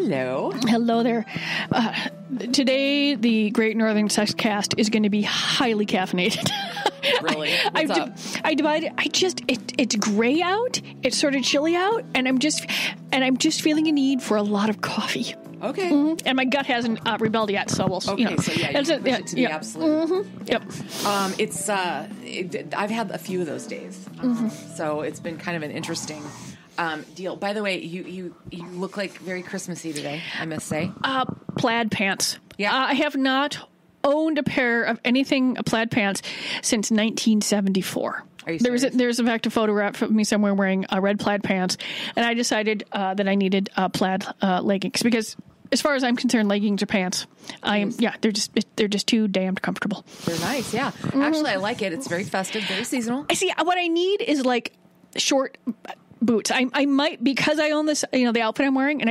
Hello. Hello there. Today, the Great Northern Sex Cast is going to be highly caffeinated. Really? It's gray out. It's sort of chilly out, and I'm just feeling a need for a lot lot of coffee. Okay. Mm-hmm. And my gut hasn't rebelled yet, so we'll. Okay, you know, so yeah, you push it to the absolute. Mm-hmm. Yep. I've had a few of those days, so it's been kind of an interesting deal. By the way, you look like very Christmassy today, I must say. Plaid pants. Yeah. I have not owned a pair of anything plaid pants since 1974. There's in fact a photograph of me somewhere wearing red plaid pants, and I decided that I needed plaid leggings because, as far as I'm concerned, leggings are pants. They're just too damned comfortable. They're nice, yeah. Actually, I like it. It's very festive, very seasonal. I see. What I need is like short boots. I might, because I own this, the outfit I'm wearing, and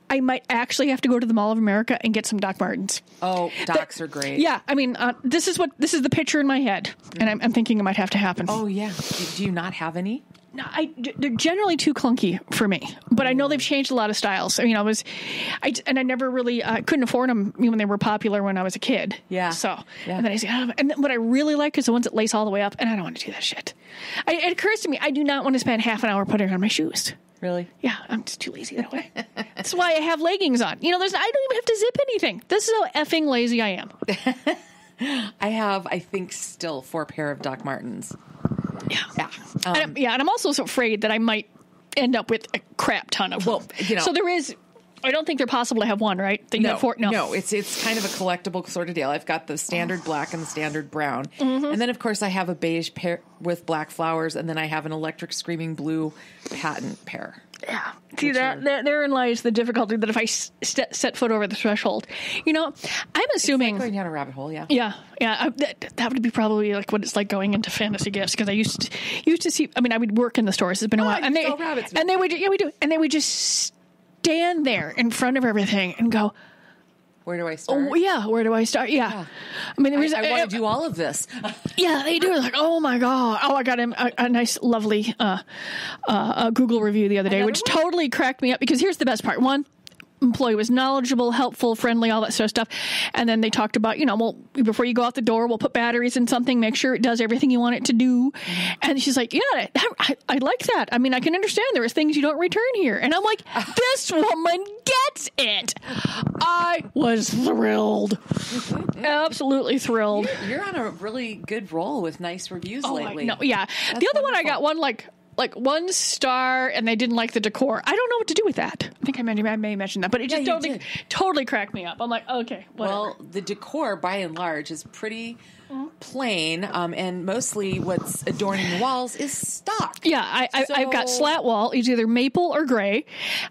I might actually have to go to the Mall of America and get some Doc Martens. Oh, Docs are great. Yeah, I mean, this is the picture in my head, and I'm thinking it might have to happen. Oh yeah. Do you not have any? No, they're generally too clunky for me, but I know they've changed a lot of styles. I mean, I never really couldn't afford them when they were popular when I was a kid. Yeah. So, yeah. And then I say, and then what I really like is the ones that lace all the way up, and I don't want to do that shit. It occurs to me, I do not want to spend half an hour putting on my shoes. Really? Yeah, I'm just too lazy that way. That's why I have leggings on. I don't even have to zip anything. This is how effing lazy I am. I have, I think, still 4 pair of Doc Martens. Yeah. And I'm also so afraid that I might end up with a crap ton of them. So there is, I don't think they're possible to have one, right? No, it's kind of a collectible sort of deal. I've got the standard black and the standard brown. Mm-hmm. And then, of course, I have a beige pair with black flowers, and then I have an electric screaming blue patent pair. Yeah. See, therein lies the difficulty that if I set foot over the threshold, I'm assuming. It's like going down a rabbit hole, yeah. Yeah. That would be probably like what it's like going into fantasy gifts, because I used to see. I mean, I would work in the stores. It's been a while, and they would just stand there in front of everything and go, where do I start? Oh, yeah. Where do I start? Yeah. I mean, I want to do all of this. Yeah, they do. Like, oh my God. Oh, I got him a nice, lovely Google review the other day, which totally cracked me up, because here's the best part. One, employee was knowledgeable, helpful, friendly, all that sort of stuff. And then they talked about, before you go out the door, we'll put batteries in something, make sure it does everything you want it to do. And she's like, yeah, I like that. I mean, I can understand there is things you don't return here. And I'm like, this woman gets it. I was thrilled. Absolutely thrilled. You're on a really good roll with nice reviews lately. No, yeah. That's the other one, I got one like 1 star, and they didn't like the decor. I don't know what to do with that. I think I may mention that, but it just totally cracked me up. I'm like, okay, whatever. Well, the decor, by and large, is pretty plain, and mostly what's adorning the walls is stock. Yeah, I've got slat wall. It's either maple or gray.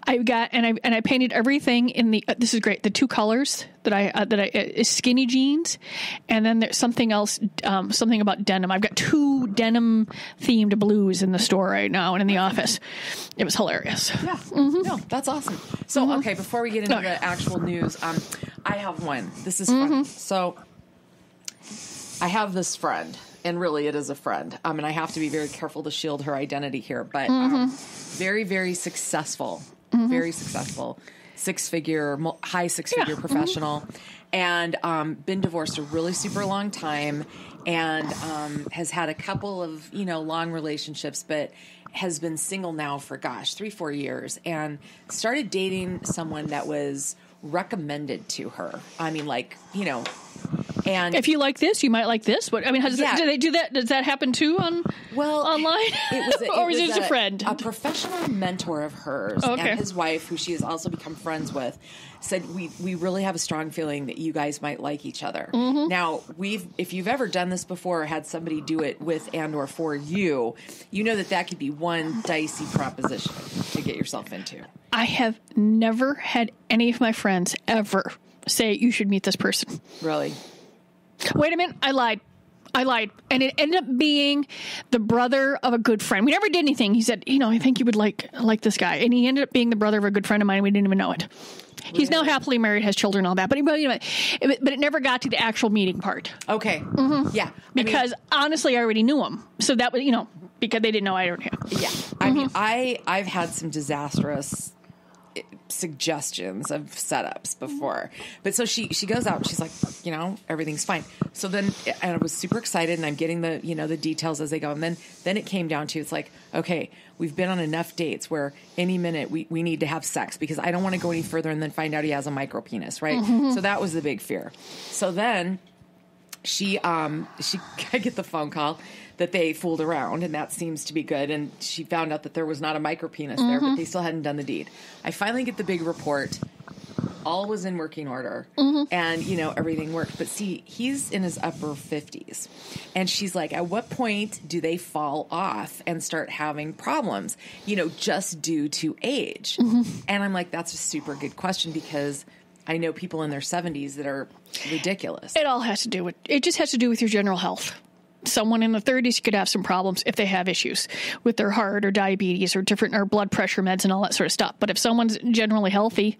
I've got and I painted everything in the. This is great. The 2 colors that I is skinny jeans, and then there's something else. Something about denim. I've got 2 denim themed blues in the store right now and in the office. It was hilarious. Yeah, no, that's awesome. So okay, before we get into the actual news, I have one. This is fun. So I have this friend, and really it is a friend, and I have to be very careful to shield her identity here, but very, very successful, very successful, high six-figure professional, and been divorced a really super long time, and has had a couple of, long relationships, but has been single now for, 3-4 years, and started dating someone that was recommended to her. I mean, and if you like this, you might like this. What I mean, do they do that? Does that happen too online? Or was it just a friend? A professional mentor of hers and his wife, who she has also become friends with, said we really have a strong feeling that you guys might like each other. Now, if you've ever done this before or had somebody do it with and or for you, you know that could be one dicey proposition to get yourself into. I have never had any of my friends ever say you should meet this person. Really? Wait a minute. I lied. And it ended up being the brother of a good friend. We never did anything. He said, I think you would like this guy. And he ended up being the brother of a good friend of mine. And we didn't even know it. Really? He's now happily married, has children, all that. But it never got to the actual meeting part. Okay. Yeah. Because honestly, I already knew him. So that was, because they didn't know I already knew him. Yeah. I mean, I've had some disastrous suggestions of setups before. But so she goes out and she's like, everything's fine. So then, and I was super excited, and I'm getting the, the details as they go. And then it came down to, it's like, okay, we've been on enough dates where any minute we need to have sex, because I don't want to go any further and then find out he has a micro penis. Right. So that was the big fear. So then I get the phone call that they fooled around, and that seems to be good. And she found out that there was not a micro penis there, but they still hadn't done the deed. I finally get the big report. All was in working order, and, everything worked. But see, he's in his upper 50s. And she's like, at what point do they fall off and start having problems, just due to age? And I'm like, that's a super good question, because I know people in their 70s that are ridiculous. It just has to do with your general health. Someone in the 30s could have some problems if they have issues with their heart or diabetes or or blood pressure meds and all that sort of stuff. But if someone's generally healthy,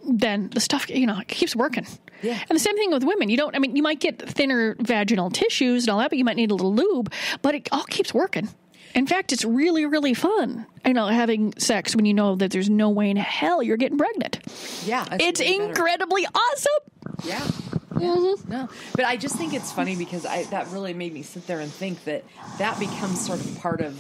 then the stuff, it keeps working. Yeah. And the same thing with women. You might get thinner vaginal tissues and all that, but you might need a little lube, but it all keeps working. In fact, it's really, really fun, having sex when you know that there's no way in hell you're getting pregnant. Yeah. It's incredibly awesome. Yeah. No, but I just think it's funny, because that really made me sit there and think that becomes sort of part of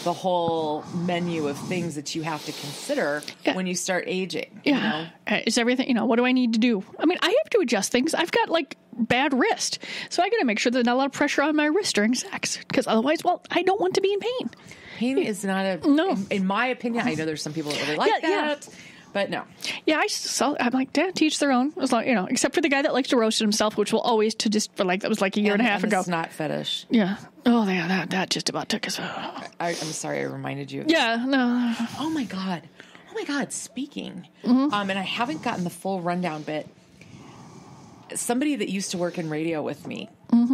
the whole menu of things that you have to consider when you start aging. Yeah. It's everything, what do I need to do? I mean, I have to adjust things. I've got bad wrist, so I got to make sure there's not a lot of pressure on my wrist during sex, because otherwise, I don't want to be in pain. Pain is not no. In my opinion, I know there's some people that really like that. Yeah. But no. Yeah, I'm like, teach their own. As long, except for the guy that likes to roast himself, which will always that was like a year and a half ago. It's not fetish. Yeah. Oh, yeah, that just about took us. I'm sorry, I reminded you. Yeah, no. Oh my God. Speaking, and I haven't gotten the full rundown, but somebody that used to work in radio with me,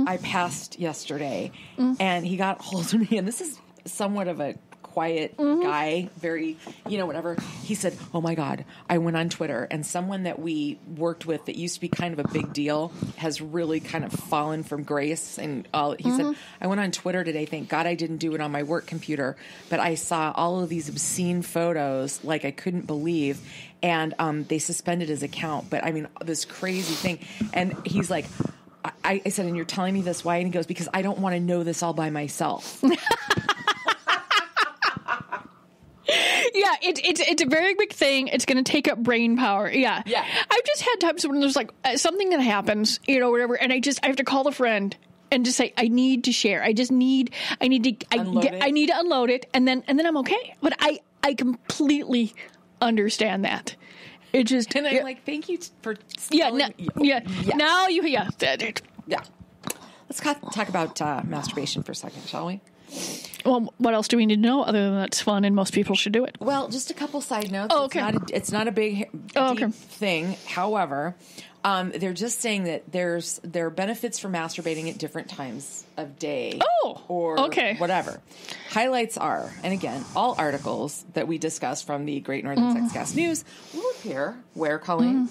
I passed yesterday, and he got hold of me, and this is somewhat of a quiet guy, very, whatever. He said, oh my God, I went on Twitter, and someone that we worked with that used to be kind of a big deal has really kind of fallen from grace. And he said, I went on Twitter today. Thank God I didn't do it on my work computer, but I saw all of these obscene photos like I couldn't believe. And they suspended his account. But I mean, this crazy thing. And he's like, I said, and you're telling me this, why? And he goes, because I don't want to know this all by myself. Yeah, it's a very big thing. It's going to take up brain power. Yeah. I've just had times when there's something that happens, whatever, and I have to call a friend and just say, I need to share. I need to unload it, and then I'm okay. But I completely understand that. It just, and I'm like, thank you for telling me. Now yeah. Let's talk about masturbation for a second, shall we? Well, what else do we need to know other than that's fun and most people should do it? Well, just a couple side notes. Oh, okay. It's not a big deep thing. However, they're just saying that there are benefits for masturbating at different times of day. Or whatever. Highlights are, and again, all articles that we discuss from the Great Northern Sexcast News will appear where, Colleen?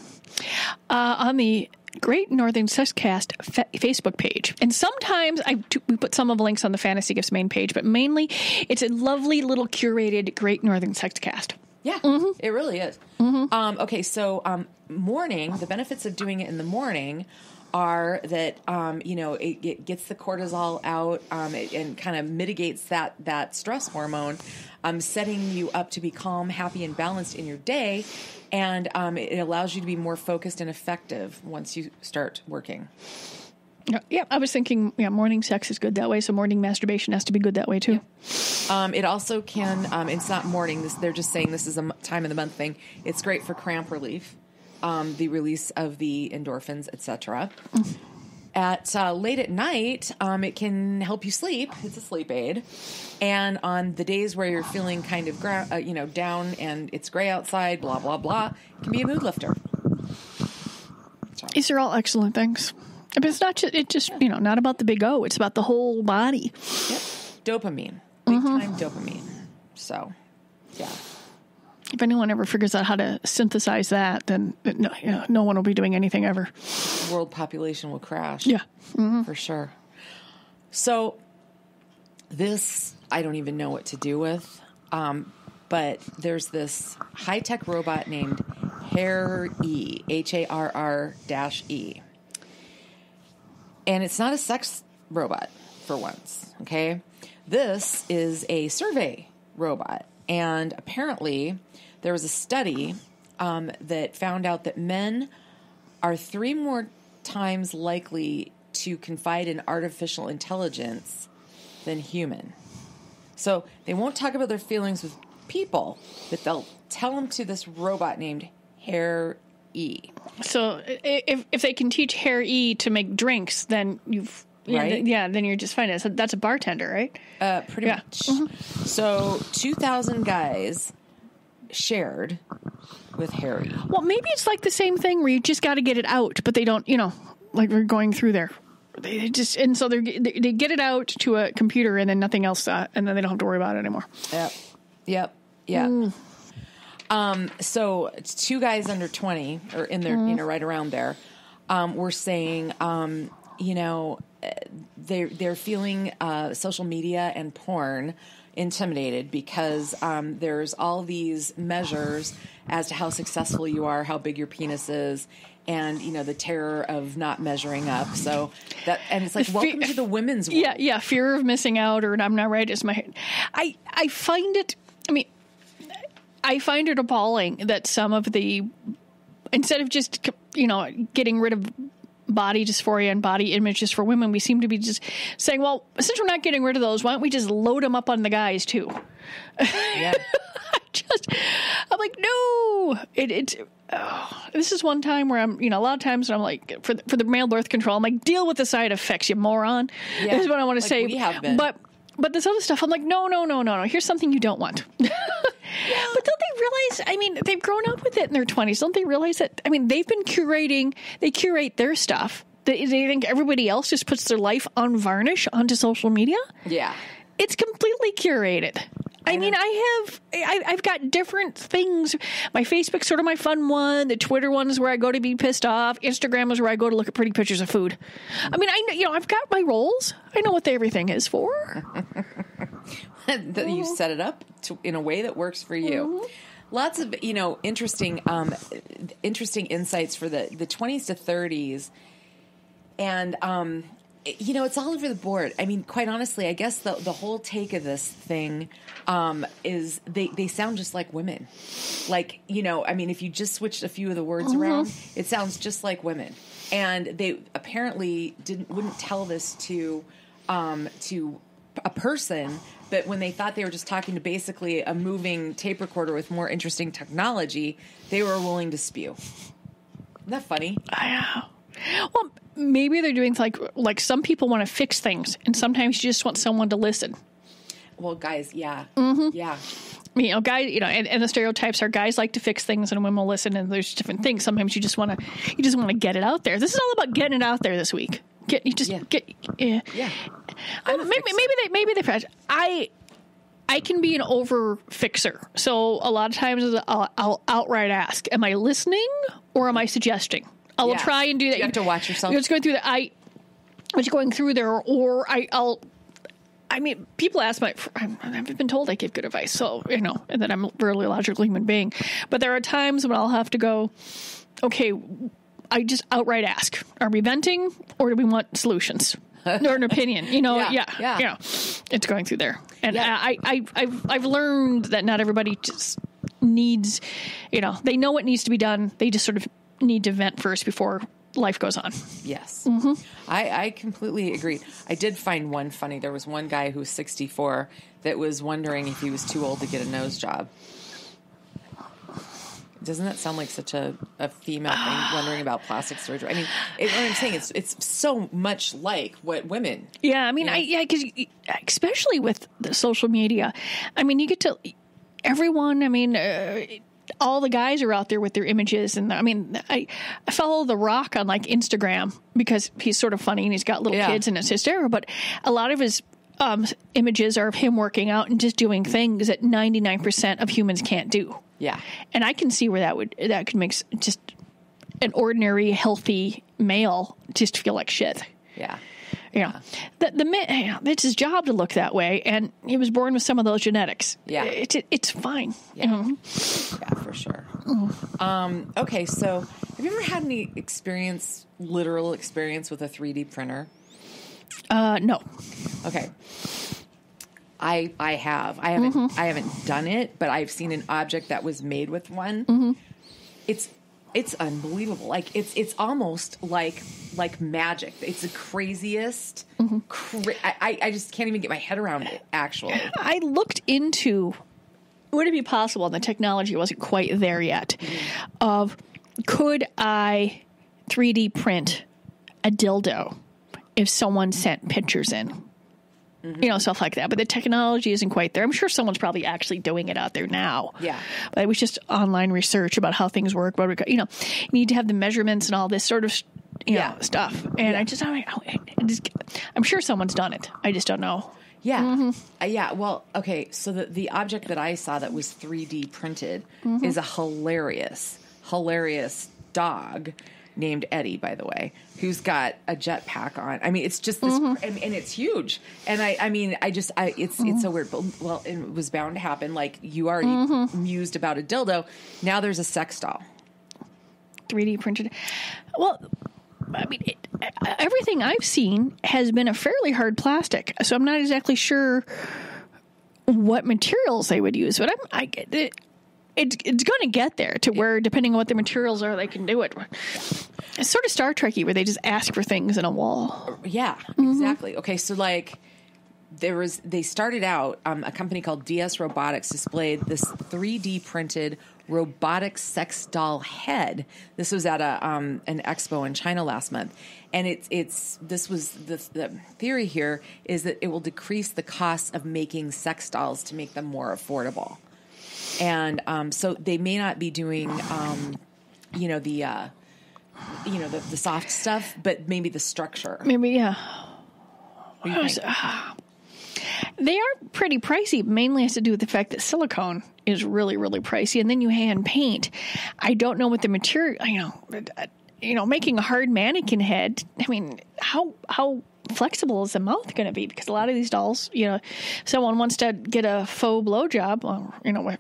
On the Great Northern Sexcast Facebook page. And sometimes we put some of the links on the Fantasy Gifts main page, but mainly it's a lovely little curated Great Northern Sexcast. Yeah, it really is. Okay, so morning, the benefits of doing it in the morning are that, it gets the cortisol out and kind of mitigates that stress hormone, setting you up to be calm, happy, and balanced in your day. And it allows you to be more focused and effective once you start working. Yeah, I was thinking, morning sex is good that way, so morning masturbation has to be good that way, too. Yeah. It also can, it's not morning, they're just saying this is a time of the month thing. It's great for cramp relief, the release of the endorphins, etc. At late at night, it can help you sleep. It's a sleep aid. And on the days where you're feeling kind of down and it's gray outside, blah blah blah, it can be a mood lifter. So. These are all excellent things. But it's not just not about the big O. It's about the whole body. Yep. Dopamine, big time dopamine. So, yeah. If anyone ever figures out how to synthesize that, then no one will be doing anything ever. World population will crash. Yeah. For sure. So this, I don't even know what to do with. but there's this high-tech robot named Harr-E, Harr-E. And it's not a sex robot, for once, okay? This is a survey robot. And apparently there was a study that found out that men are 3 more times likely to confide in artificial intelligence than human. So they won't talk about their feelings with people, but they'll tell them to this robot named Harr-E. So if they can teach Harr-E to make drinks, then you've... Right? Then you're just fine. So that's a bartender, right? Pretty much. Mm-hmm. So 2,000 guys shared with Harr-E. Well, maybe it's like the same thing where you just got to get it out, but they don't, like we're going through there. They get it out to a computer and then nothing else, and then they don't have to worry about it anymore. Yep. So 2 guys under 20 or in there, right around there, were saying, they're feeling social media and porn intimidated because there's all these measures as to how successful you are, how big your penis is, and the terror of not measuring up. So that, and it's like, welcome to the women's world. Yeah, fear of missing out or I'm not right is my. I find it. I mean, I find it appalling that some of the, instead of just getting rid of body dysphoria and body images for women, we seem to be just saying, well, since we're not getting rid of those, why don't we just load them up on the guys too? Yeah. I'm like, no, this is one time where I'm, a lot of times when I'm like, for the male birth control, I'm like, deal with the side effects, you moron. Yeah. This is what I want to say. We have been. But this other stuff, I'm like, no. Here's something you don't want. Yeah. But don't they realize, they've grown up with it in their 20s. Don't they realize that, they've been they curate their stuff. They think everybody else just puts their life on varnish onto social media. Yeah. It's completely curated. I've got different things. My Facebook's sort of my fun one. The Twitter one is where I go to be pissed off. Instagram is where I go to look at pretty pictures of food. I've got my roles. I know what everything is for. You set it up in a way that works for you. Mm-hmm. Lots of, interesting insights for the 20s to 30s. And, it's all over the board. Quite honestly, I guess the whole take of this thing is they sound just like women. Like, if you just switched a few of the words around, it sounds just like women. And they apparently wouldn't tell this to a person, but when they thought they were just talking to basically a moving tape recorder with more interesting technology, they were willing to spew. Isn't that funny? I know. Well, maybe they're doing like some people want to fix things, and sometimes you just want someone to listen. Well, guys, yeah. Mm-hmm. Yeah. Guys, and the stereotypes are guys like to fix things and women will listen, and there's different things. Sometimes you just want to get it out there. This is all about getting it out there this week. Maybe they. I can be an over fixer, so a lot of times I'll outright ask, "Am I listening or am I suggesting?" I will try and do that. You have to watch yourself. It's going through that. Was going through there, or I'll. People ask I've been told I give good advice, so and that I'm a really logical human being. But there are times when I'll have to go, okay, I just outright ask: are we venting or do we want solutions? Or an opinion, it's going through there, and I've learned that not everybody just needs, they know what needs to be done. They just sort of need to vent first before life goes on. Yes, mm-hmm. I completely agree. I did find one funny. There was one guy who was 64 that was wondering if he was too old to get a nose job. Doesn't that sound like such a female thing, wondering about plastic surgery? What I'm saying is it's so much like what women. Yeah, because especially with the social media, you get to everyone. All the guys are out there with their images, and I follow The Rock on Instagram because he's sort of funny and he's got little kids and it's hysterical. But a lot of his images are of him working out and just doing things that 99% of humans can't do. Yeah. And I can see where that could make just an ordinary, healthy male just feel like shit. Yeah. It's his job to look that way, and he was born with some of those genetics. Yeah. It's fine. Yeah, yeah, for sure. Okay, so have you ever had any literal experience with a 3D printer? No. Okay. I have. I haven't done it, but I've seen an object that was made with one. It's unbelievable. Like it's almost like magic. It's the craziest. I just can't even get my head around it. Actually, I looked into would it be possible, and the technology wasn't quite there yet. Of could I 3D print a dildo if someone sent pictures in? Stuff like that. But the technology isn't quite there. I'm sure someone's probably actually doing it out there now. Yeah. But it was just online research about how things work. But, you need to have the measurements and all this sort of, stuff. And I'm sure someone's done it. I just don't know. Yeah. Yeah. Well, okay. So the object that I saw that was 3D printed is a hilarious dog named Eddie, by the way, who's got a jetpack on. I mean, it's just this, and it's huge. And it's so weird. But, well, it was bound to happen. Like you already mused about a dildo. Now there's a sex doll. 3D printed. Well, I mean, everything I've seen has been a fairly hard plastic. So I'm not exactly sure what materials they would use, but it's going to get there to where, depending on what the materials are, they can do it. It's sort of Star Trek-y, where they just ask for things in a wall. Yeah, exactly. Okay, so they started out, a company called DS Robotics displayed this 3D printed robotic sex doll head. This was at an expo in China last month. And the theory here is that it will decrease the cost of making sex dolls to make them more affordable. And so they may not be doing, the soft stuff, but maybe the structure. Maybe, yeah. They are pretty pricey. Mainly has to do with the fact that silicone is really, really pricey, and then you hand paint. I don't know what the material. Making a hard mannequin head. I mean, how flexible is the mouth going to be? Because a lot of these dolls, someone wants to get a faux blowjob,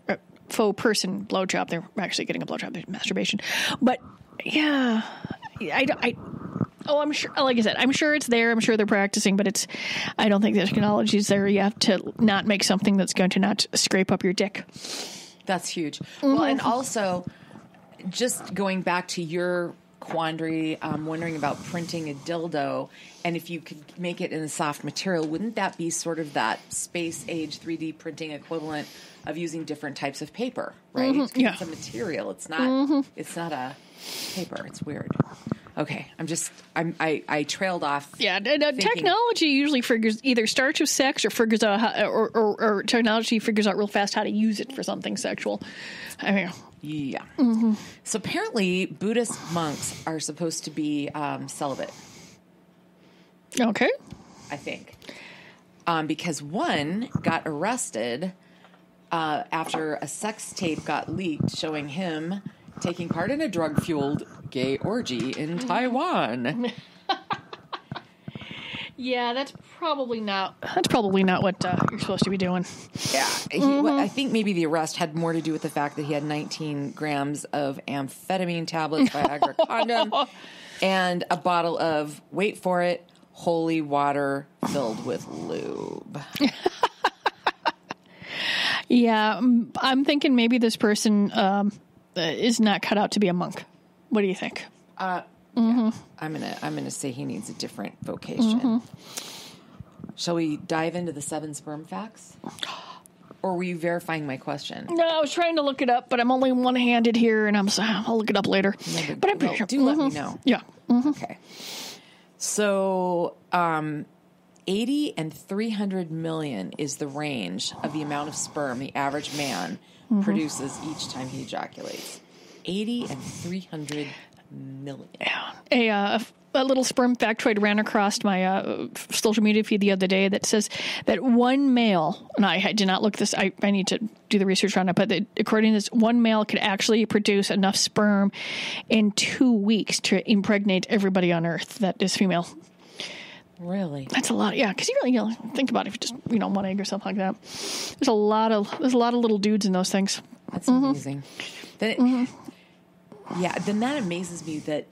a faux person blowjob. They're actually getting a blowjob. There's masturbation. But yeah, I'm sure, like I said, I'm sure it's there. I'm sure they're practicing, but I don't think the technology is there yet to not make something that's going to not scrape up your dick. That's huge. Well, and also just going back to your quandary, wondering about printing a dildo, and if you could make it in a soft material, wouldn't that be sort of that space age 3D printing equivalent of using different types of paper, right? Yeah. It's a material. It's not. It's not a paper. It's weird. Okay, I trailed off. Yeah, technology usually either starts with sex or figures out how, or technology figures out real fast how to use it for something sexual. I mean. Yeah. So apparently Buddhist monks are supposed to be celibate. Okay. I think. Because one got arrested after a sex tape got leaked showing him taking part in a drug-fueled gay orgy in Taiwan. Yeah, that's probably not what you're supposed to be doing. Yeah. I think maybe the arrest had more to do with the fact that he had 19 grams of amphetamine tablets, Viagra condom, and a bottle of, wait for it, holy water filled with lube. Yeah, I'm thinking maybe this person is not cut out to be a monk. What do you think? Yeah. I'm gonna say he needs a different vocation. Shall we dive into the 7 sperm facts? Or were you verifying my question? No, I was trying to look it up, but I'm only one-handed here, and I'll look it up later. No, but I'm pretty sure. Do let me know. Yeah. Okay. So, 80 and 300 million is the range of the amount of sperm the average man produces each time he ejaculates. 80 and 300 million. Yeah. A little sperm factoid ran across my social media feed the other day that says that one male, and I did not look this, I need to do the research on it, but according to this, one male could actually produce enough sperm in 2 weeks to impregnate everybody on Earth that is female. Really? That's a lot. Yeah, because you really think about it. If you just one egg or something like that, there's a lot of little dudes in those things. That's amazing. Then then that amazes me that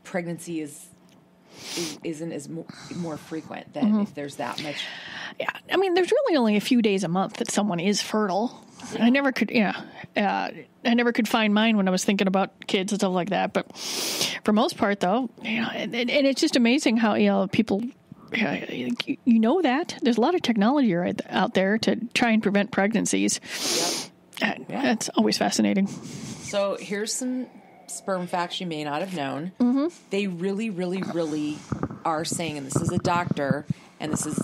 pregnancy isn't as more frequent than if there's that much. Yeah, I mean, there's really only a few days a month that someone is fertile. I never could. I never could find mine when I was thinking about kids and stuff like that. But for most part, though, and it's just amazing how people. That there's a lot of technology out there to try and prevent pregnancies. Yep. That's always fascinating. So here's some sperm facts you may not have known. They really, really, really are saying, and this is a doctor, and this is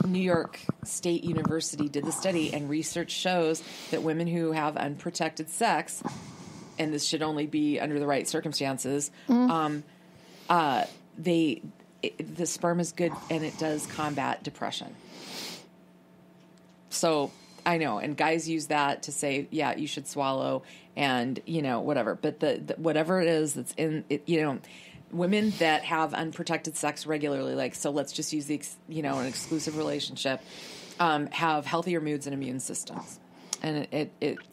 New York State University did the study, and research shows that women who have unprotected sex, and this should only be under the right circumstances, the sperm is good, and it does combat depression. So I know, and guys use that to say, yeah, you should swallow, and whatever. But the whatever it is that's in it, women that have unprotected sex regularly, like, so let's just use the an exclusive relationship, have healthier moods and immune systems. And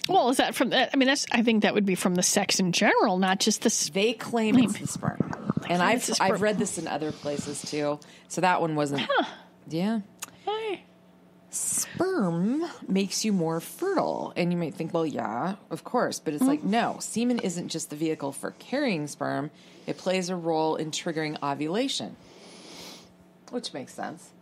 well, is that from that? I mean, I think that would be from the sex in general, not just the. They claim it's the sperm, and I've read this in other places too. So that one wasn't. Huh. Yeah. Hi. Sperm makes you more fertile, and you might think, well, yeah, of course, but it's like, no, semen isn't just the vehicle for carrying sperm; it plays a role in triggering ovulation, which makes sense.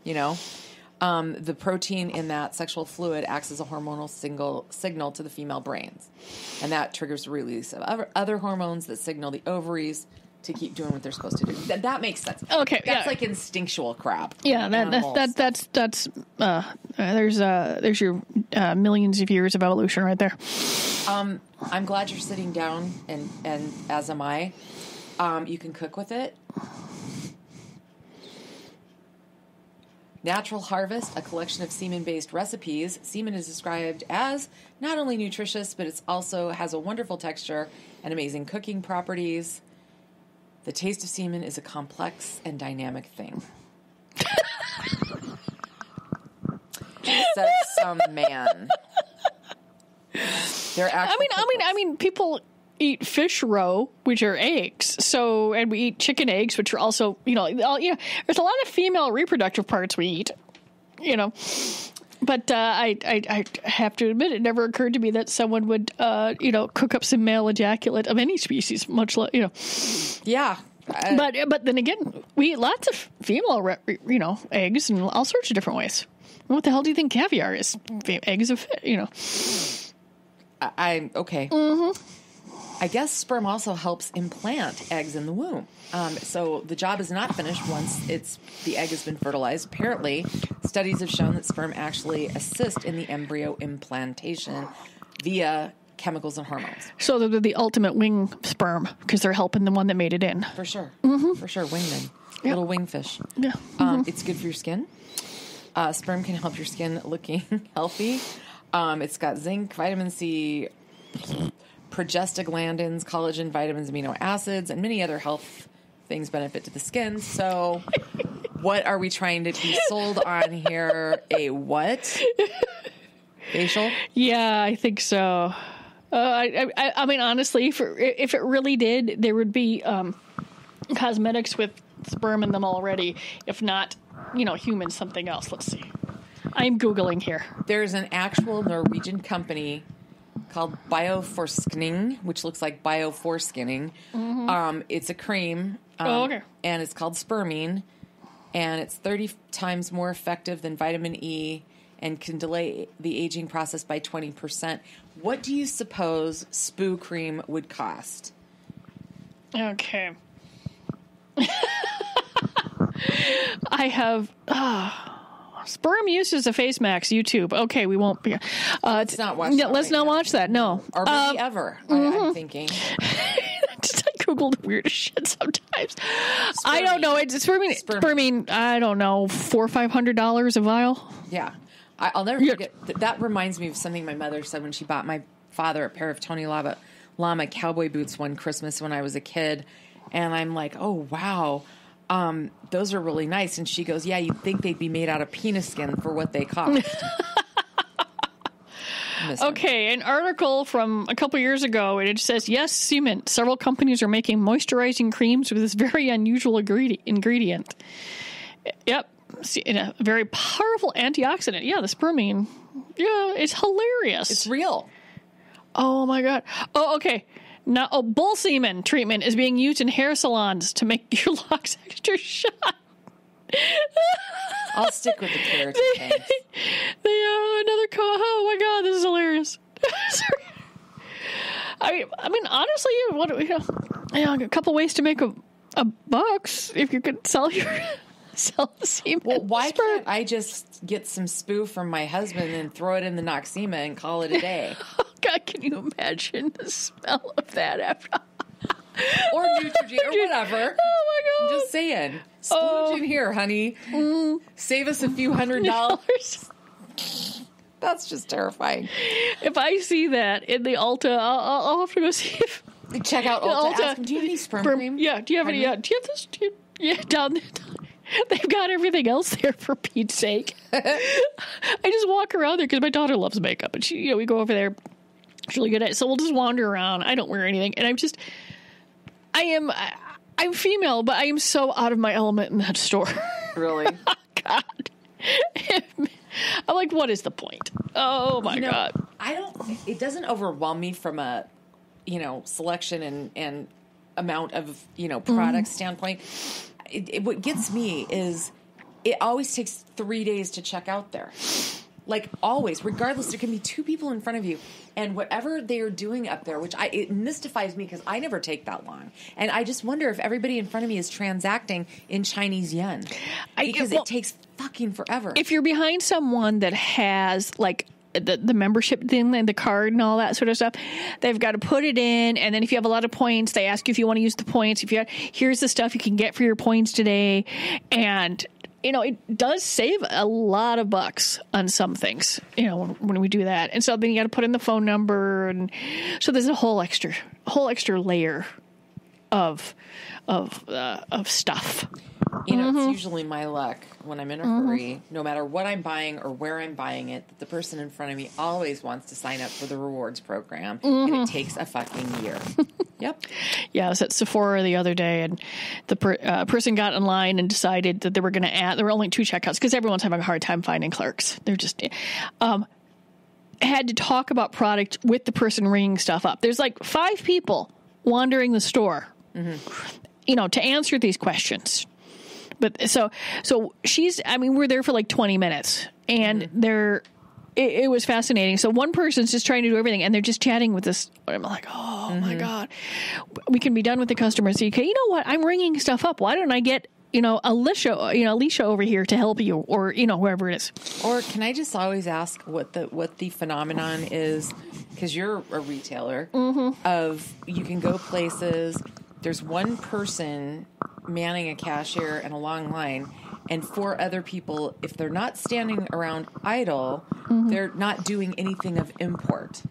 The protein in that sexual fluid acts as a hormonal signal to the female brains, and that triggers the release of other hormones that signal the ovaries to keep doing what they're supposed to do. That makes sense. Okay, that's like instinctual crap. Yeah, that's there's your millions of years of evolution right there. I'm glad you're sitting down, and as am I. You can cook with it. Natural Harvest, a collection of semen-based recipes. Semen is described as not only nutritious, but it also has a wonderful texture and amazing cooking properties. The taste of semen is a complex and dynamic thing. Says some man. I mean, people eat fish roe, which are eggs. So, and we eat chicken eggs, which are also, there's a lot of female reproductive parts we eat, But I have to admit, it never occurred to me that someone would, cook up some male ejaculate of any species, much like, Yeah. But then again, we eat lots of female, eggs in all sorts of different ways. What the hell do you think caviar is? Eggs of, I'm okay. Mm-hmm. I guess sperm also helps implant eggs in the womb. So the job is not finished once the egg has been fertilized. Apparently, studies have shown that sperm actually assist in the embryo implantation via chemicals and hormones. So they're the ultimate wing sperm because they're helping the one that made it in. For sure. Mm-hmm. For sure. Wingmen. Yep. Little wingfish. Yeah. It's good for your skin. Sperm can help your skin looking healthy. It's got zinc, vitamin C, prostaglandins, collagen, vitamins, amino acids, and many other health things benefit to the skin. So what are we trying to be sold on here? A what? Facial? Yeah, I think so. I mean, honestly, if it really did, there would be cosmetics with sperm in them already. If not, humans, something else. Let's see. I'm Googling here. There's an actual Norwegian company called Bioforskning, which looks like bioforeskinning. Mm-hmm. It's a cream. Okay. And it's called Spermine. And it's 30 times more effective than vitamin E and can delay the aging process by 20%. What do you suppose Spoo Cream would cost? Okay. I have... Sperm use as a face mask, YouTube. Okay, we won't be... let's not watch that. Let's not watch that, no. Or maybe ever, I'm thinking. I Google the weirdest shit sometimes. I don't know. It's spermine, I don't know, $400 or $500 a vial? Yeah. I'll never forget. That reminds me of something my mother said when she bought my father a pair of Tony Lama cowboy boots one Christmas when I was a kid. And I'm like, oh, wow. those are really nice. And she goes, yeah, you'd think they'd be made out of penis skin for what they cost. Okay, an article from a couple years ago, and it says, yes, semen. Several companies are making moisturizing creams with this very unusual ingredient. Yep, in a very powerful antioxidant. Yeah, the spermine. Yeah, it's hilarious. It's real. Oh, my God. Oh, okay. Now, bull semen treatment is being used in hair salons to make your locks extra shine. I'll stick with the keratin. Oh my God, this is hilarious. I mean, honestly, a couple ways to make a bucks if you could sell the semen. Well, why can't I just get some spoo from my husband and throw it in the Noxema and call it a day? Oh God, can you imagine the smell of that after? Or Neutrogena or whatever. Oh my God! I'm just saying, splooge in here, honey. Save us a few $100. That's just terrifing. If I see that in the Ulta, I'll have to go see if check out Ulta. Ask them, do you have any sperm cream? Yeah. Do you have any? Do you have this? Down there. They've got everything else there, for Pete's sake. I just walk around there because my daughter loves makeup, and she, we go over there. She's really good at it, so we'll just wander around. I don't wear anything, and I'm female, but I am so out of my element in that store. Really? Oh, God. I'm like, what is the point? Oh my God. It doesn't overwhelm me from a, selection and amount of, product standpoint. What gets me is it always takes 3 days to check out there. Like always, regardless, there can be two people in front of you, and whatever they are doing up there, it mystifies me because I never take that long, and I just wonder if everybody in front of me is transacting in Chinese yuan because it takes fucking forever. If you're behind someone that has like the membership thing and the card and all that sort of stuff, they've got to put it in, and then if you have a lot of points, they ask you if you want to use the points. Here's the stuff you can get for your points today, and it does save a lot of bucks on some things, when we do that. And so then you got to put in the phone number. And so there's a whole extra layer of stuff. It's usually my luck when I'm in a hurry, no matter what I'm buying or where I'm buying it, that the person in front of me always wants to sign up for the rewards program, and it takes a fucking year. Yep. Yeah, I was at Sephora the other day, and the person got in line and decided that they were going to add. There were only 2 checkouts because everyone's having a hard time finding clerks. They're just had to talk about product with the person ringing stuff up. There's like 5 people wandering the store, to answer these questions. But so we're there for like 20 minutes, and it was fascinating. So one person's just trying to do everything, and they're just chatting with this. I'm like, oh my God, we can be done with the customer. So you know what? I'm ringing stuff up. Why don't I get, Alicia over here to help you, or, whoever it is. Or can I just always ask what the phenomenon is? Because you're a retailer of, you can go places. There's one person manning a cashier and a long line, and 4 other people, if they're not standing around idle, they're not doing anything of import.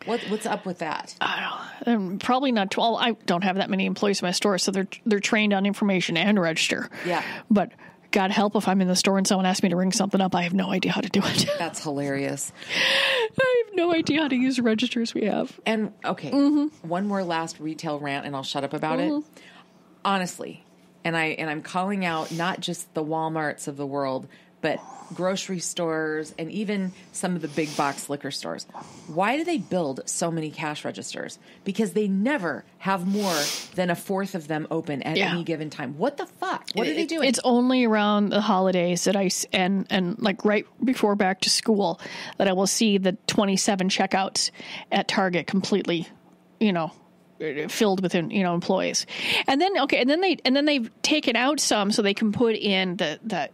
What's up with that? I don't know. Probably not 12. I don't have that many employees in my store, so they're trained on information and register. Yeah. But God help if I'm in the store and someone asks me to ring something up, I have no idea how to do it. That's hilarious. I have no idea how to use the registers we have. And, okay, one more last retail rant, and I'll shut up about it. Honestly, and I'm calling out not just the Walmarts of the world, but grocery stores and even some of the big box liquor stores. Why do they build so many cash registers? Because they never have more than a fourth of them open at any given time. What the fuck? What are they doing? It's only around the holidays that and like right before back to school that I will see the 27 checkouts at Target completely, filled with employees. And then they've taken out some so they can put in the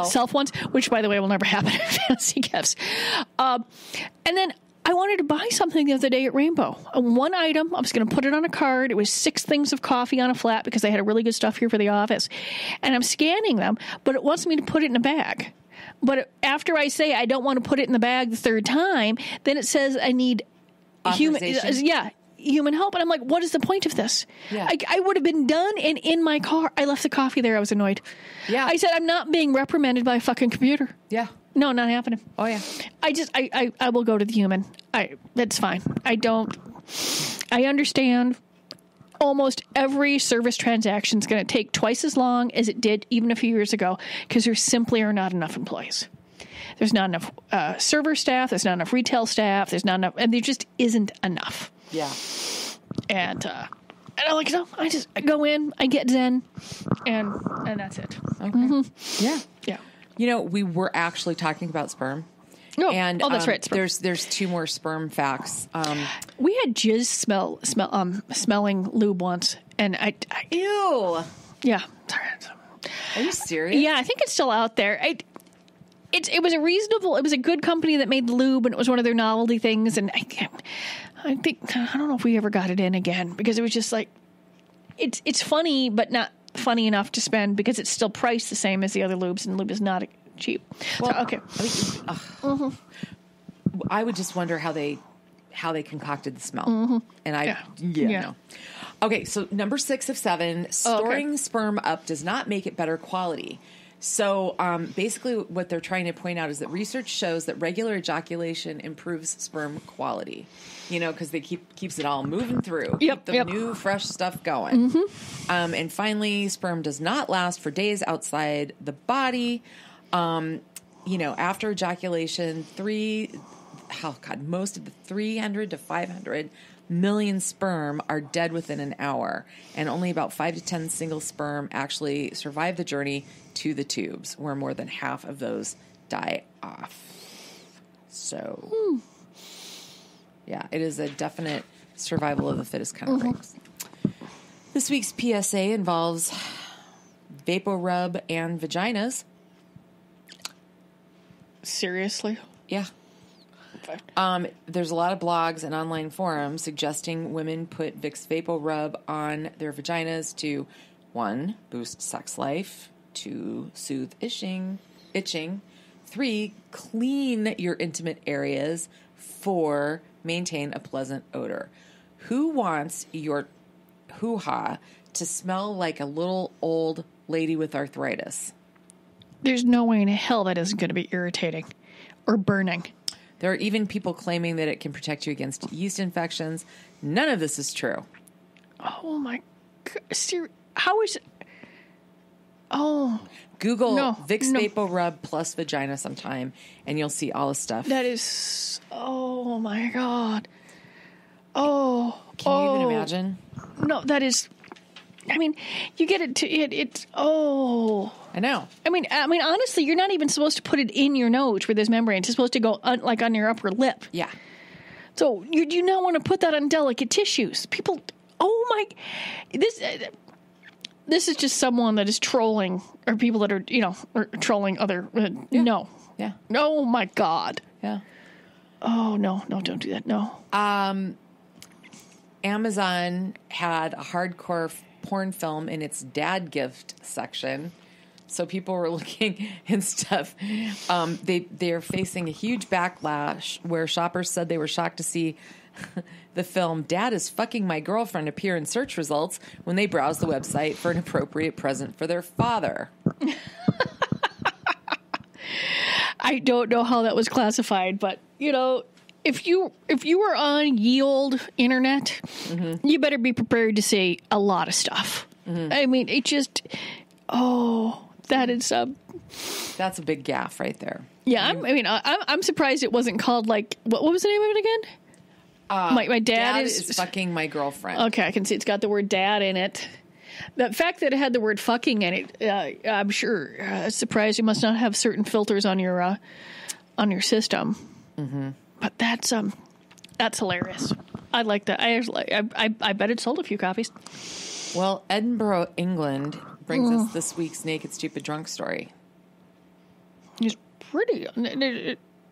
self ones, which by the way will never happen at Fantasy Gifts. And then I wanted to buy something the other day at Rainbow. One item, I was going to put it on a card. It was 6 things of coffee on a flat because they had a really good stuff here for the office. And I'm scanning them, but it wants me to put it in a bag. But after I say I don't want to put it in the bag the 3rd time, then it says I need authorization. human help. And I'm like, what is the point of this? Yeah. I would have been done, and in my car, I left the coffee there. I was annoyed. Yeah. I said, I'm not being reprimanded by a fucking computer. Yeah. No, not happening. Oh, yeah. I will go to the human. That's fine. I understand almost every service transaction is going to take twice as long as it did even a few years ago because there simply are not enough employees. There's not enough server staff. There's not enough retail staff. There's not enough, and there just isn't enough. Yeah. And I'm like, no, I just go in, I get Zen, and that's it. Okay. Mm-hmm. Yeah. Yeah. You know, we were actually talking about sperm. Oh, and that's right. Sperm. There's 2 more sperm facts. We had jizz smelling lube once, and I ew. Yeah. Are you serious? Yeah, I think it's still out there. It was a good company that made the lube, and it was one of their novelty things. And I don't know if we ever got it in again because it was just like, it's funny, but not funny enough to spend because it's still priced the same as the other lubes, and lube is not cheap. Well, so, okay. I would just wonder how they concocted the smell, and no. Okay, so number 6 of 7, storing sperm up does not make it better quality. So basically what they're trying to point out is that research shows that regular ejaculation improves sperm quality, because they keeps it all moving through. Keep the new, fresh stuff going. And finally, sperm does not last for days outside the body. After ejaculation, most of the 300 to 500 million sperm are dead within an hour, and only about 5 to 10 single sperm actually survive the journey to the tubes, where more than half of those die off. So, yeah, it is a definite survival of the fittest kind of race. This week's PSA involves Vapo rub and vaginas. Seriously? Yeah. There's a lot of blogs and online forums suggesting women put Vicks Vapo Rub on their vaginas to 1, boost sex life, 2, soothe itching, 3, clean your intimate areas, 4, maintain a pleasant odor. Who wants your hoo-ha to smell like a little old lady with arthritis? There's no way in hell that isn't going to be irritating or burning. There are even people claiming that it can protect you against yeast infections. None of this is true. Oh, my God. How is it? Oh. Google Vicks Vapo Rub plus vagina sometime, and you'll see all the stuff. That is... Oh, my God. Oh. Can you even imagine? No, that is... I mean, you get it to... It's... Oh... I know. I mean, honestly, you're not even supposed to put it in your nose where there's membrane. It's supposed to go on your upper lip. Yeah. So you do not want to put that on delicate tissues. People, oh my, this is just someone that is trolling, or people that are, are trolling other. No. Yeah. Oh my God. Yeah. Oh no, don't do that. No. Amazon had a hardcore porn film in its dad gift section. So people were looking and stuff. They're facing a huge backlash where shoppers said they were shocked to see the film "Dad is Fucking My Girlfriend" appear in search results when they browsed the website for an appropriate present for their father. I don't know how that was classified, but if you were on ye old internet, you better be prepared to say a lot of stuff. I mean, it just that is that's a big gaffe right there. Yeah, I'm surprised it wasn't called what was the name of it again? My dad is fucking my girlfriend. Okay, I can see it's got the word dad in it. The fact that it had the word fucking in it, I'm sure surprised you must not have certain filters on your system. But that's hilarious. I like that. I bet it sold a few copies. Well, Edinburgh, England brings us this week's Naked Stupid Drunk story. It's pretty.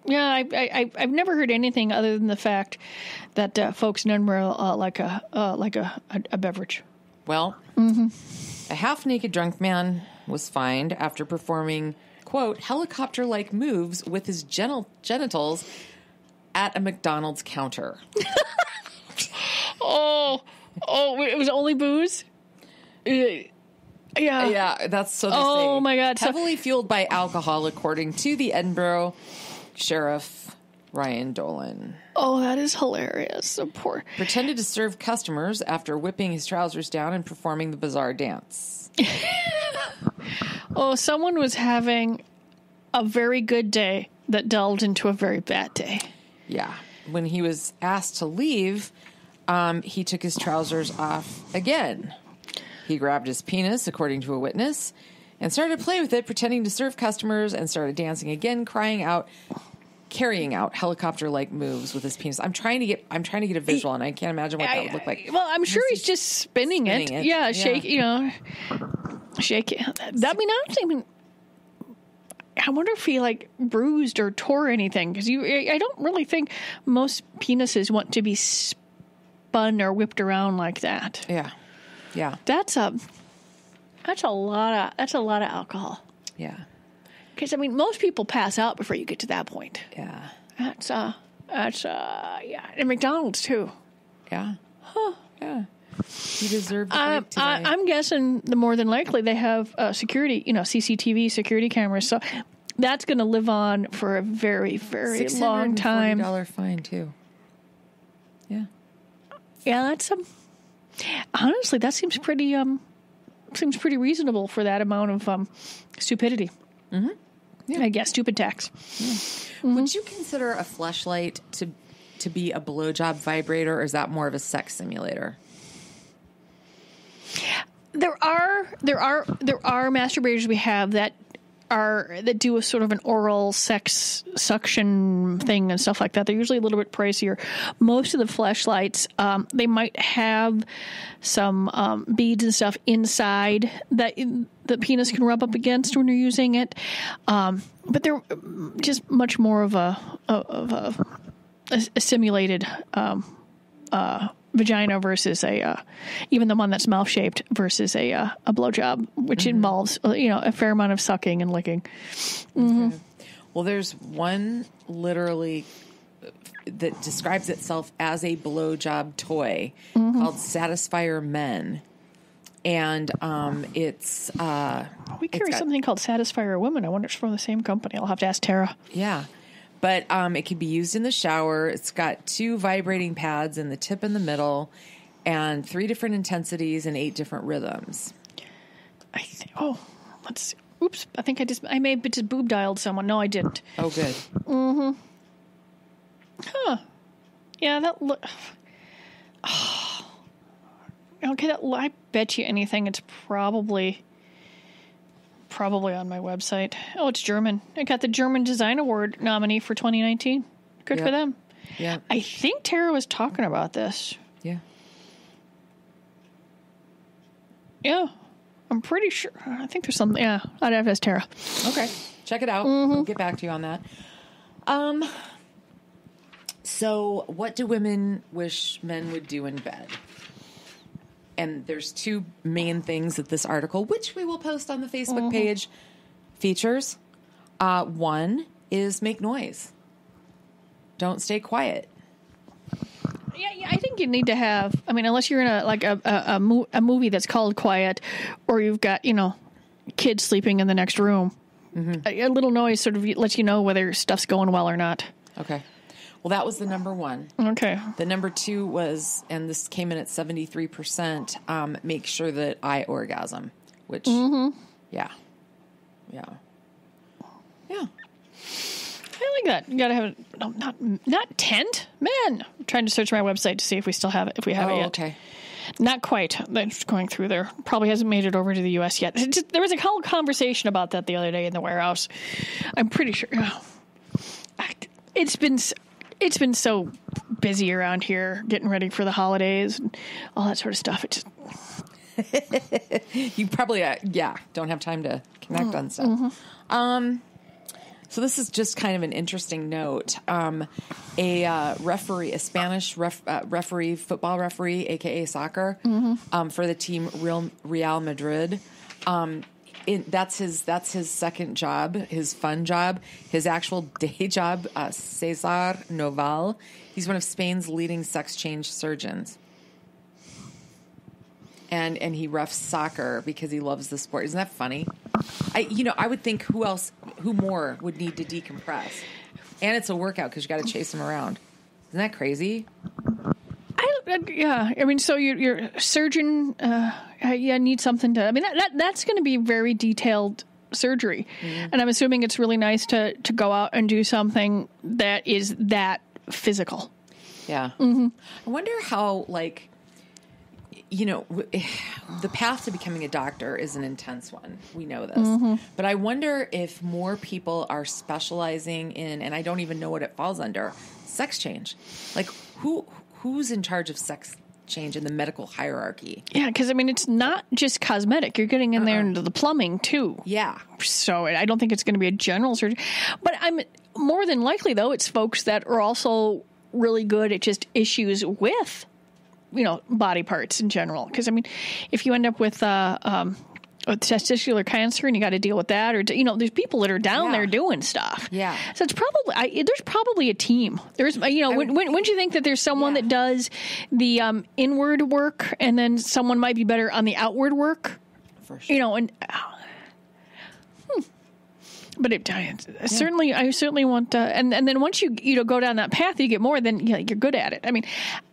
Yeah, I've never heard anything other than the fact that folks in Edinburgh like a beverage. Well, a half-naked drunk man was fined after performing, quote, helicopter-like moves with his genitals at a McDonald's counter. Oh, it was only booze? Yeah. Yeah, that's so they say. Oh, my God. Heavily fueled by alcohol, according to the Edinburgh Sheriff Ryan Dolan. Oh, that is hilarious. So poor. Pretended to serve customers after whipping his trousers down and performing the bizarre dance. Oh, someone was having a very good day that delved into a very bad day. Yeah. When he was asked to leave, he took his trousers off again. He grabbed his penis, according to a witness, and started to play with it, pretending to serve customers, and started dancing again, carrying out helicopter-like moves with his penis. I'm trying to get a visual, and I can't imagine what that would look like. Well, I'm sure he's just spinning it. Yeah, shake. Shake it. That I wonder if he bruised or tore anything, because I don't really think most penises want to be spun or whipped around like that. Yeah. Yeah. That's a lot of alcohol. Yeah. Because most people pass out before you get to that point. Yeah. That's yeah. And McDonald's too. Yeah. Huh. Yeah. He deserved a break today. I'm guessing more than likely they have security, CCTV security cameras. So that's going to live on for a very, very long time. $640 fine too. Yeah. Yeah, that's honestly, that seems pretty reasonable for that amount of stupidity. Mm-hmm. Yeah. I guess stupid tax. Yeah. Mm-hmm. Would you consider a fleshlight to be a blowjob vibrator, or is that more of a sex simulator? There are masturbators we have that do a sort of an oral sex suction thing and stuff like that. They're usually a little bit pricier. Most of the fleshlights, they might have some beads and stuff inside that the penis can rub up against when you're using it. But they're just much more of a simulated vagina versus even the one that's mouth shaped versus a blowjob, which involves a fair amount of sucking and licking. Mm-hmm. Okay. Well, there's one literally that describes itself as a blowjob toy called Satisfier Men, and it's we carry something called Satisfier Women. I wonder if it's from the same company. I'll have to ask Tara. Yeah. But it can be used in the shower. It's got 2 vibrating pads in the tip and the middle, and 3 different intensities and 8 different rhythms. Let's see. Oops, I may have just boob dialed someone. No, I didn't. Oh, good. Mm-hmm. Huh. Yeah, that look. Oh. Okay, I bet you anything it's probably on my website. Oh, it's German. I got the German Design Award nominee for 2019. Good for them. Yeah. I think Tara was talking about this. Yeah. Yeah. I'm pretty sure. I think there's something. Yeah. I'd have to ask Tara. Okay. Check it out. We'll get back to you on that. So what do women wish men would do in bed? And there's 2 main things that this article, which we will post on the Facebook page, features. One is make noise. Don't stay quiet. Yeah, I think you need to have. Unless you're in a movie that's called Quiet, or you've got kids sleeping in the next room. Mm-hmm. A little noise sort of lets you know whether stuff's going well or not. Okay. Well, that was the number 1. Okay. The number 2 was, and this came in at 73%, make sure that I orgasm, which, yeah. I like that. You gotta have it. Not tent? Man, I'm trying to search my website to see if we still have it, if we have it yet. Okay. Not quite. That's going through there. Probably hasn't made it over to the U.S. yet. There was a whole conversation about that the other day in the warehouse. I'm pretty sure. It's been so busy around here getting ready for the holidays and all that sort of stuff. It just... You probably, don't have time to connect on stuff. So this is just kind of an interesting note. A Spanish referee, football referee, aka soccer, for the team Real Madrid. That's his second job, his fun job. His actual day job, Cesar Noval. He's one of Spain's leading sex change surgeons. and he refs soccer because he loves the sport. Isn't that funny? I would think who more would need to decompress, and it's a workout because you got to chase him around. Isn't that crazy? Yeah, I mean, so your surgeon, needs something to. I mean, that's going to be very detailed surgery, and I'm assuming it's really nice to go out and do something that is that physical. Yeah, I wonder how the path to becoming a doctor is an intense one. We know this, but I wonder if more people are specializing in, and I don't even know what it falls under, sex change. Like who's in charge of sex change in the medical hierarchy? Yeah, because I mean, it's not just cosmetic. You're getting in there into the plumbing too. Yeah. So I don't think it's going to be a general surgery. But I'm more than likely, though, it's folks that are also really good at just issues with, body parts in general. Because I mean, if you end up with testicular cancer and you got to deal with that, or there's people that are down there doing stuff. Yeah. So it's probably there's probably a team. There's wouldn't you think that there's someone that does the inward work and then someone might be better on the outward work? For sure. But I certainly want, and then once you go down that path, you get more, then you're good at it. I mean,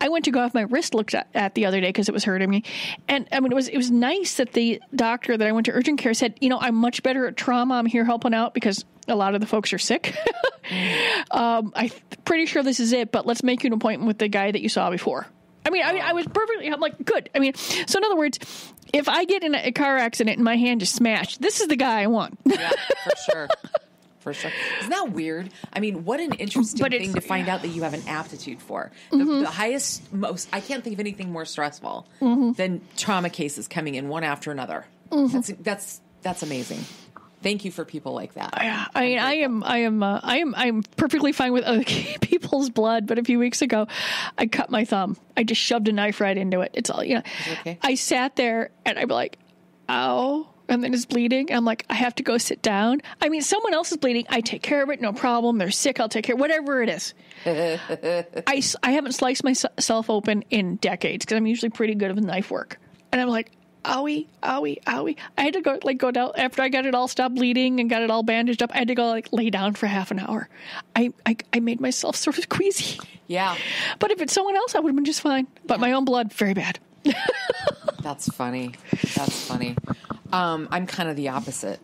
I went to go have my wrist looked at the other day because it was hurting me, and I mean, it was nice that the doctor that I went to urgent care said, I'm much better at trauma. I'm here helping out because a lot of the folks are sick. I'm pretty sure this is it, but let's make you an appointment with the guy that you saw before. I was perfectly, I'm like, good. I mean, so in other words, if I get in a car accident and my hand is smashed, this is the guy I want. Yeah, for sure. For sure. Isn't that weird? I mean, what an interesting thing to find out that you have an aptitude for. The highest, I can't think of anything more stressful than trauma cases coming in one after another. That's amazing. Thank you for people like that. I'm perfectly fine with other people's blood, but a few weeks ago, I cut my thumb. I just shoved a knife right into it. It's all, Is it okay? I sat there and I'm like, ow. And then it's bleeding. I'm like, I have to go sit down. I mean, someone else is bleeding. I take care of it. No problem. They're sick. I'll take care. Whatever it is. I haven't sliced myself open in decades because I'm usually pretty good with knife work. And I'm like, owie, owie, owie. I had to go down after I got it all stopped bleeding and got it all bandaged up. I had to go lay down for half an hour. I made myself sort of queasy. Yeah. But if it's someone else, I would have been just fine. But my own blood, very bad. That's funny. I'm kind of the opposite.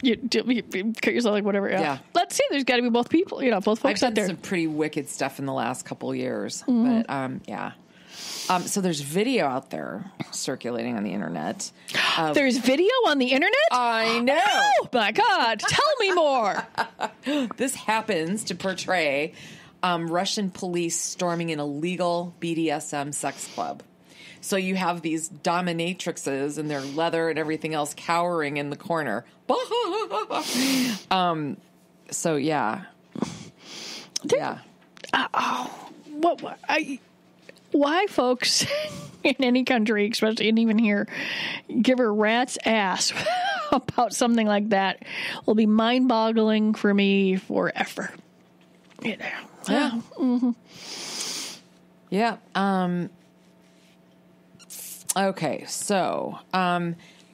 You cut yourself like whatever. Yeah. Let's see. There's got to be both people. Both folks out there. I've done some pretty wicked stuff in the last couple years, but yeah. So there's video out there circulating on the internet. There's video on the internet? I know. Oh, my God. Tell me more. This happens to portray Russian police storming an illegal BDSM sex club. So you have these dominatrixes in their leather and everything else cowering in the corner. So, yeah. Yeah. Why folks in any country, especially and even here, give a rat's ass about something like that will be mind-boggling for me forever. Yeah. Mm-hmm. Yeah. Okay, so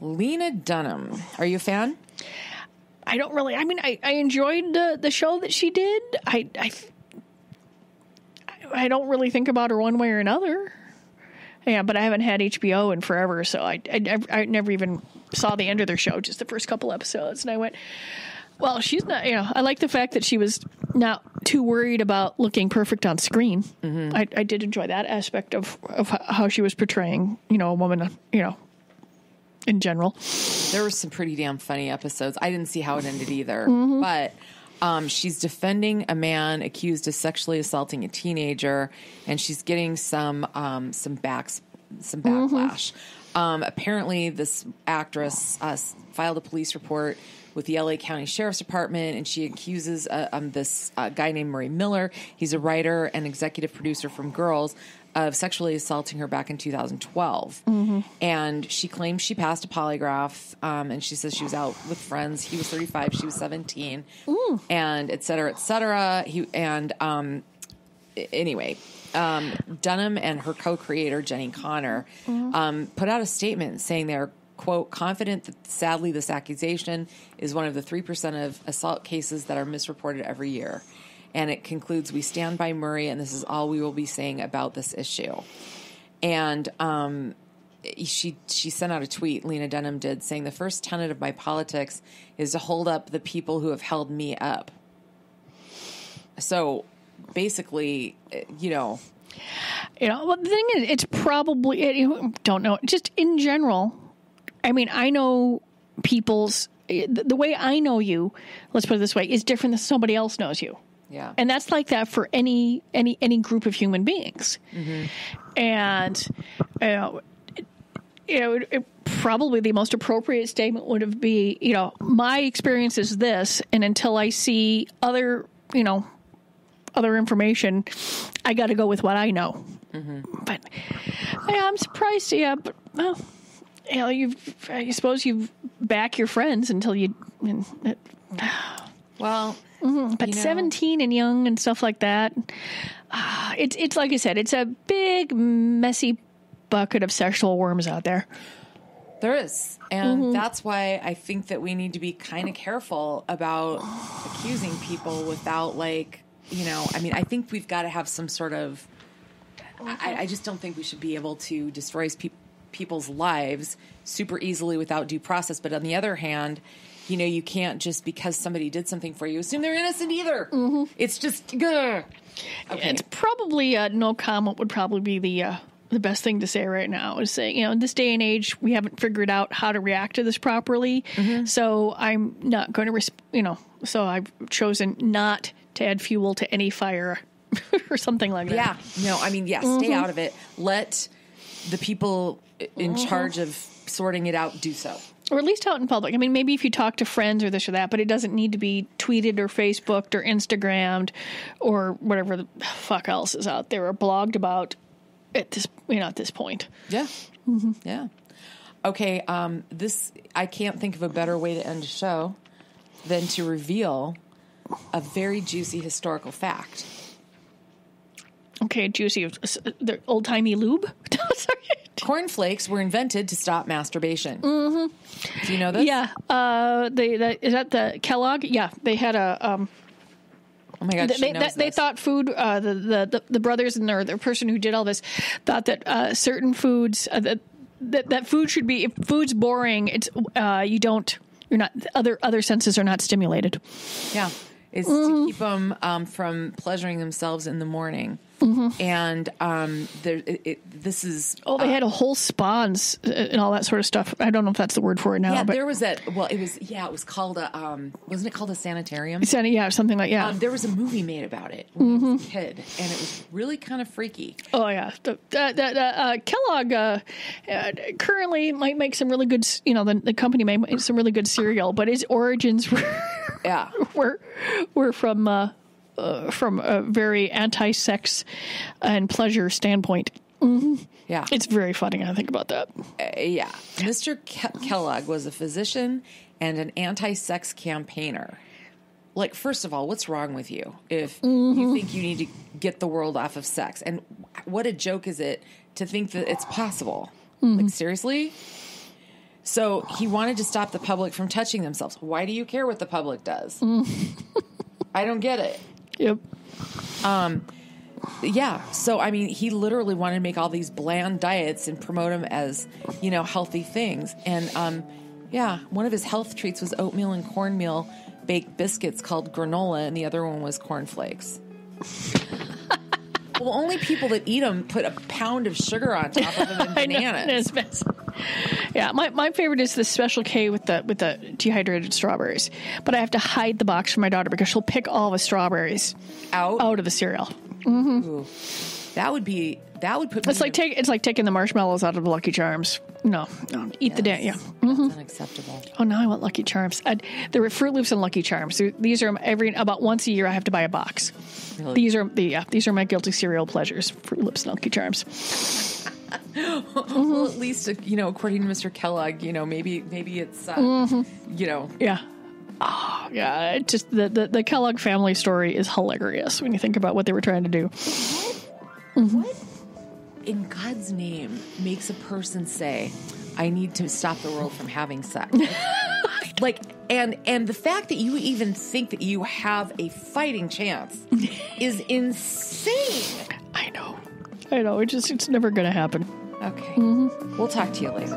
Lena Dunham, are you a fan? I don't really. I mean, I enjoyed the show that she did. I don't really think about her one way or another. Yeah, but I haven't had HBO in forever, so I never even saw the end of their show, just the first couple episodes, and I went, well, she's not. I like the fact that she was not too worried about looking perfect on screen. Mm-hmm. I did enjoy that aspect of how she was portraying, a woman, in general. There were some pretty damn funny episodes. I didn't see how it ended either, but she's defending a man accused of sexually assaulting a teenager, and she's getting some backlash. Apparently, this actress filed a police report with the LA County Sheriff's Department, and she accuses this guy named Murray Miller. He's a writer and executive producer from Girls of sexually assaulting her back in 2012. Mm-hmm. And she claims she passed a polygraph, and she says she was out with friends. He was 35, she was 17, and et cetera, et cetera. Anyway, Dunham and her co-creator, Jenny Connor, put out a statement saying they're, quote, confident that sadly this accusation is one of the 3% of assault cases that are misreported every year. And it concludes, we stand by Murray, and this is all we will be saying about this issue. And she sent out a tweet, Lena Dunham did, saying the first tenet of my politics is to hold up the people who have held me up. So basically, well, the thing is, it's probably, don't know, just in general. I mean, I know the way I know you, let's put it this way, is different than somebody else knows you. Yeah. And that's like that for any group of human beings. Mm-hmm. And, probably the most appropriate statement would be, my experience is this, and until I see other information, I got to go with what I know. Mm-hmm. But I'm surprised. Yeah, but well, I suppose you back your friends until you. Well, mm-hmm. But 17 and young and stuff like that. It's like I said, it's a big messy bucket of sexual worms out there. There is. And that's why I think that we need to be kind of careful about accusing people without I think we've got to have some sort of, I just don't think we should be able to destroy people's lives super easily without due process. But on the other hand, you can't just because somebody did something for you assume they're innocent either. Mm-hmm. It's just, okay. It's probably, no comment would probably be the best thing to say right now is saying, in this day and age, we haven't figured out how to react to this properly. Mm-hmm. So I'm not going to, so I've chosen not to add fuel to any fire or something like that. Yeah. No, stay out of it. Let the people in charge of sorting it out do so. Or at least out in public. Maybe if you talk to friends or this or that, but it doesn't need to be tweeted or Facebooked or Instagrammed or whatever the fuck else is out there or blogged about at this point. Yeah. Mm-hmm. Yeah. Okay. I can't think of a better way to end a show than to reveal a very juicy historical fact. Okay, juicy. The old-timey lube? Sorry. Cornflakes were invented to stop masturbation. Mm-hmm. Do you know this? Yeah. Is that the Kellogg? Yeah. They had a... oh my God, they thought food, the brothers and the person who did all this thought that certain foods, that food should be, if food's boring, it's, other senses are not stimulated. Yeah. Is to keep them from pleasuring themselves in the morning. Mm-hmm. And this is... they had a whole spawns and all that sort of stuff. I don't know if that's the word for it now. Yeah, but there was that... Well, it was called a... wasn't it called a sanitarium? Yeah, something like... Yeah. There was a movie made about it when I was a kid, and it was really kind of freaky. Oh, yeah. Kellogg currently might make some really good... the company may make some really good cereal, but its origins were from a very anti-sex and pleasure standpoint. Mm-hmm. Yeah. It's very funny. I think about that. Yeah. Mr. Kellogg was a physician and an anti-sex campaigner. First of all, what's wrong with you if you think you need to get the world off of sex? And what a joke is it to think that it's possible? Mm-hmm. Seriously? So he wanted to stop the public from touching themselves. Why do you care what the public does? I don't get it. Yep. Yeah. So, he literally wanted to make all these bland diets and promote them as, healthy things. And, one of his health treats was oatmeal and cornmeal baked biscuits called granola, and the other one was cornflakes. Well, only people that eat them put a pound of sugar on top of them and bananas. Yeah, my favorite is the Special K with the dehydrated strawberries. But I have to hide the box from my daughter because she'll pick all the strawberries out of the cereal. Mm-hmm. Ooh. That would put me... It's like taking the marshmallows out of the Lucky Charms. No, eat the damn. Yeah, that's unacceptable. Oh, now I want Lucky Charms. There were Fruit Loops and Lucky Charms. These are about once a year. I have to buy a box. Really? These are my guilty cereal pleasures. Fruit Loops and Lucky Charms. Well, at least according to Mr. Kellogg, maybe it's Yeah. Oh, yeah. It just the Kellogg family story is hilarious when you think about what they were trying to do. What in God's name makes a person say, I need to stop the world from having sex? Like, and the fact that you even think that you have a fighting chance is insane. I know. It's never going to happen. Okay. We'll talk to you later.